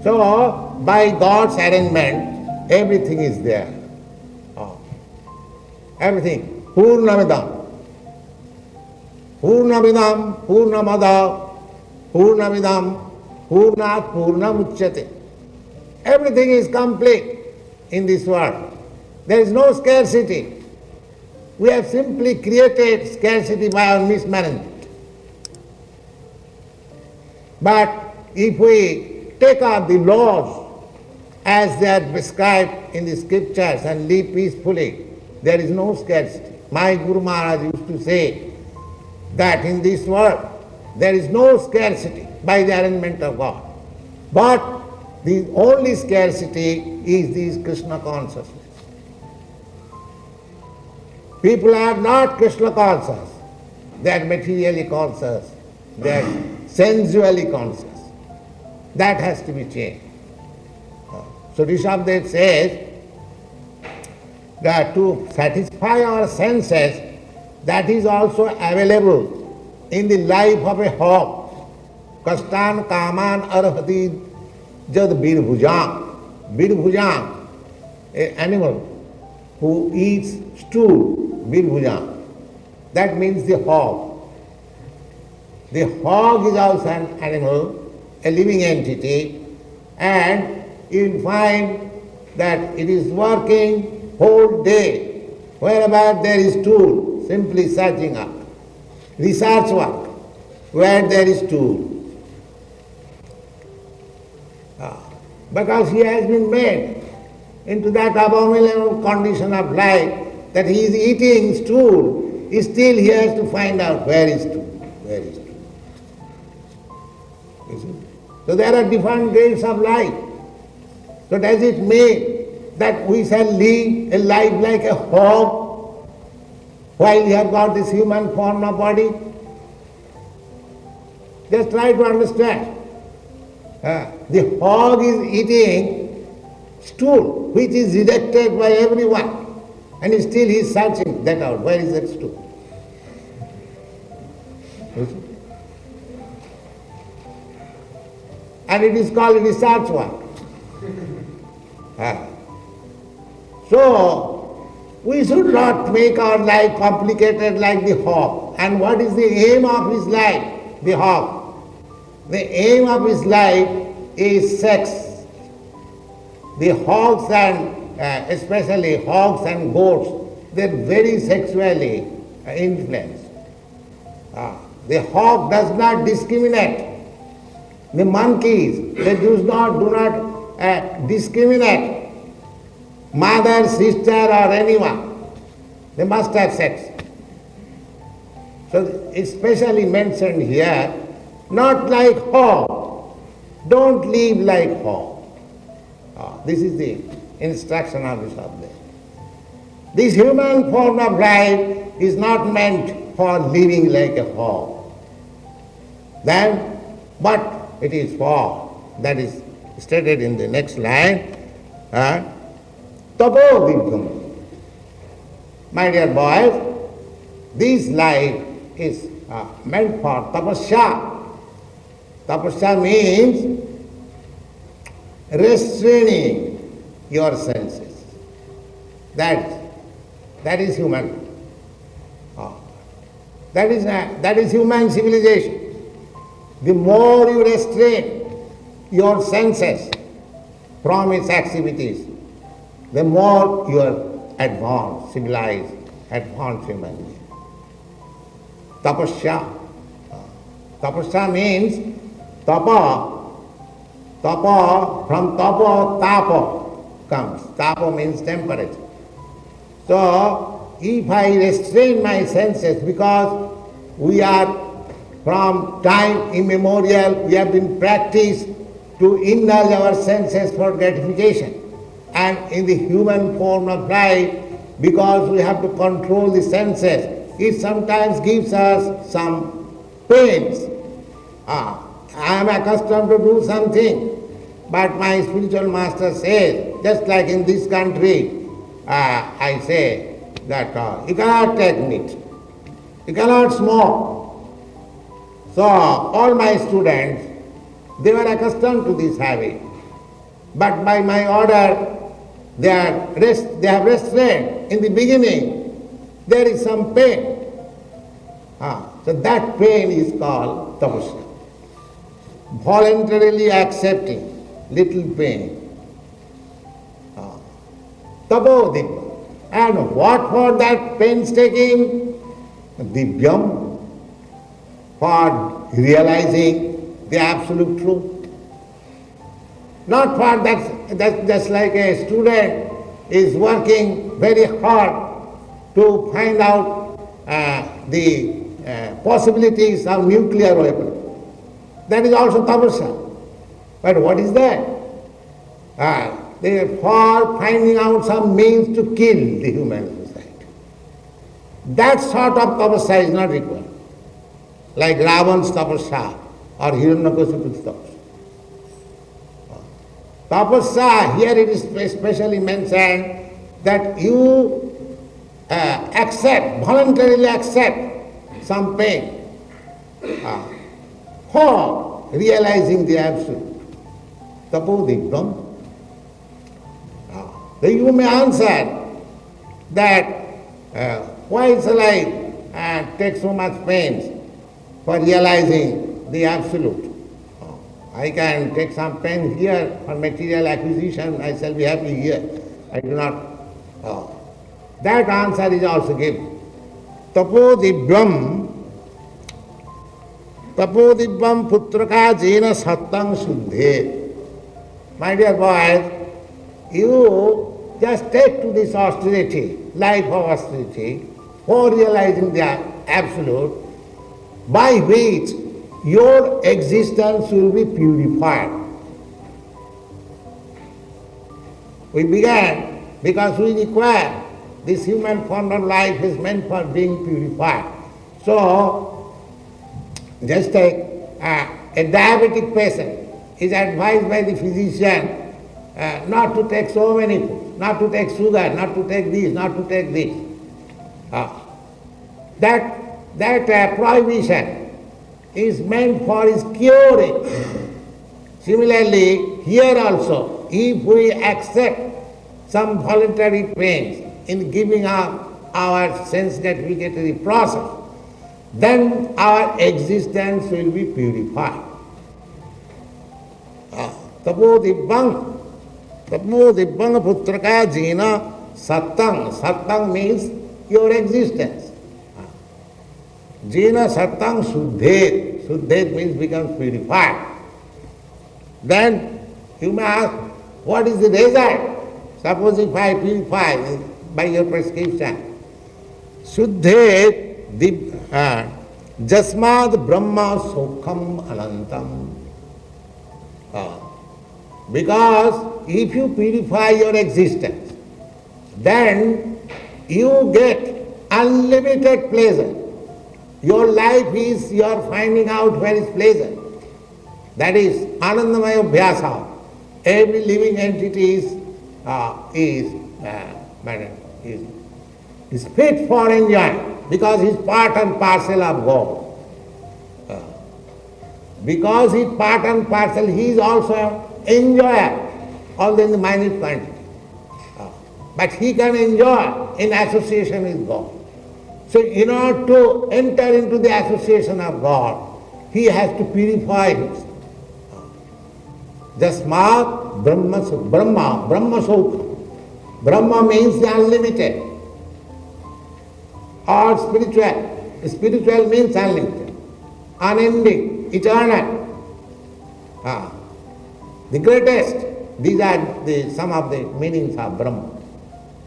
So, by God's arrangement, everything is there. Everything. Purnamidam. Purnamidam, Purnamada, Purnamidam, Purnat, Purnamuchyate. Everything is complete in this world. There is no scarcity. We have simply created scarcity by our mismanagement. But if we take up the laws as they are prescribed in the scriptures and live peacefully, there is no scarcity. My Guru Maharaj used to say that in this world there is no scarcity by the arrangement of God. But the only scarcity is this Krishna consciousness. People are not Krishna conscious. They are materially conscious. They are sensually conscious. That has to be changed. So Rishabhdev says that to satisfy our senses, that is also available in the life of a hawk. Kastan kaman arhati jad birbhujam. Birbhujam, an animal who eats stool, birbhujam. That means the hog. The hog is also an animal, a living entity, and you will find that it is working whole day, wherever there is tool, simply searching up. Research work, where there is tool. Because he has been made into that abominable condition of life that he is eating stool, still he has to find out where is stool, where is stool. You see? So there are different grades of life. So does it mean that we shall live a life like a hog while we have got this human form of body? Just try to understand. The hog is eating stool, which is rejected by everyone, and still he is searching that out. Where is that stool? And it is called research work. So, we should not make our life complicated like the hog. And what is the aim of his life? The hog. The aim of his life is sex. The hogs and, especially hogs and goats, they are very sexually influenced. The hog does not discriminate. The monkeys, they do not discriminate. Mother, sister or anyone, they must have sex. So especially mentioned here, not like hog. Don't live like hog. This is the instruction of Rishabhdev. This human form of life is not meant for living like a hog. Then, but it is for, that is stated in the next line, Tapo Divyam. My dear boys, this life is meant for tapasya. Tapasya means restraining your senses. That is human. That is human civilization. The more you restrain your senses from its activities, the more you are advanced, civilized, advanced human being. Tapasya. Tapasya means tapa. Tapa, from tapa, tapa comes. Tapa means temperature. So, if I restrain my senses, because we are from time immemorial, we have been practiced to indulge our senses for gratification. And in the human form of life, because we have to control the senses, it sometimes gives us some pains. I am accustomed to do something, but my spiritual master says, just like in this country, I say that you cannot take meat, you cannot smoke. So all my students, They were accustomed to this habit. But by my order, they have restrained. In the beginning, there is some pain. So that pain is called tapasya. Voluntarily accepting little pain. Tapodibba. And what for that painstaking? Divyam. For realizing the absolute truth. Not for that just like a student is working very hard to find out the possibilities of nuclear weapon. That is also tapasya. But what is that? They are for finding out some means to kill the human society. That sort of tapasya is not required. Like Ravan's tapasya or Hiranyakashipu's tapasya. Tapasya, here it is especially mentioned that you voluntarily accept some pain for realizing the absolute. Tapodibbam. Then you may answer that why shall I take so much pains for realizing the absolute? I can take some pain here for material acquisition, I shall be happy here. I do not. That answer is also given. Tapodibbam putraka jena sattang suddhe. My dear boys, you just take to this austerity, life of austerity, for realizing the absolute, by which your existence will be purified. We began because we require this human form of life is meant for being purified. So, just take a diabetic patient is advised by the physician not to take so many foods, not to take sugar, not to take this, not to take this. That prohibition is meant for his curing. Similarly, here also, if we accept some voluntary pains in giving up our sense gratificatory process, then our existence will be purified. Tapodibbam putraka jena sattang. Sattang means your existence. Jena sattang suddhet. Suddhet means becomes purified. Then you may ask, what is the result? Suppose if I purify by your prescription. Suddhet jasmad brahma sokham anantam. Because if you purify your existence, then you get unlimited pleasure. Your life is your finding out where is pleasure. That is anandamaya abhyasa. Every living entity is fit for enjoying because he is part and parcel of God. Because he is part and parcel, he is also enjoyer, although in the minute quantity. But he can enjoy in association with God. So in order to enter into the association of God, he has to purify himself. Jasmat Brahma Sokha. Brahma means the unlimited or spiritual. Spiritual means unlimited, unending, eternal. The greatest. These are some of the meanings of Brahma.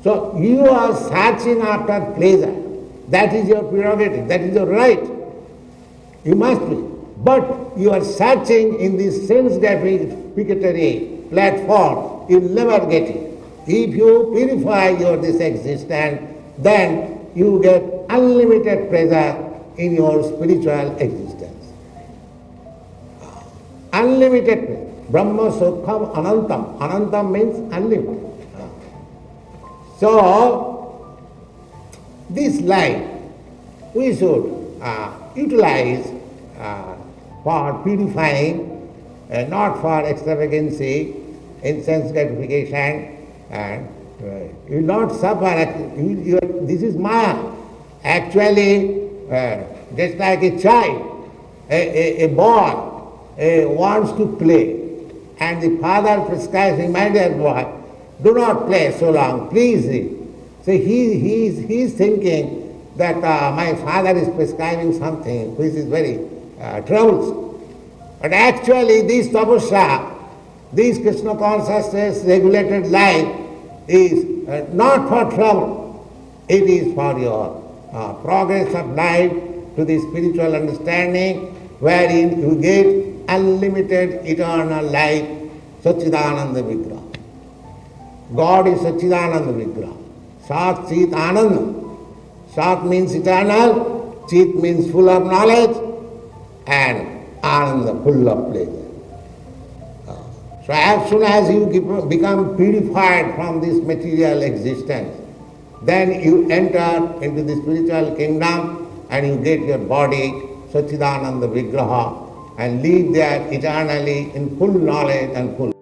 So you are searching after pleasure. That is your prerogative, that is your right. You must be. But you are searching in this sense gratificatory platform, you will never get it. If you purify your this existence, then you get unlimited pleasure in your spiritual existence. Unlimited pleasure. Brahma Sokham Anantam. Anantam means unlimited. So, this life we should utilize for purifying not for extravagancy, in sense gratification, and you will not suffer. This is Maya. Actually, just like a child, a boy wants to play, and the father prescribes him, my dear boy, do not play so long, please. So he is thinking that my father is prescribing something which is very troublesome. But actually this tapasya, this Krishna consciousness regulated life is not for trouble. It is for your progress of life to the spiritual understanding, wherein you get unlimited eternal life, Satchidananda Vigraha. God is Satchidananda Vigraha. Sat Chit Ananda. Sat means eternal, Chit means full of knowledge, and Ananda, full of pleasure. So as soon as you become purified from this material existence, then you enter into the spiritual kingdom and you get your body, Satchidananda Vigraha, and live there eternally in full knowledge and full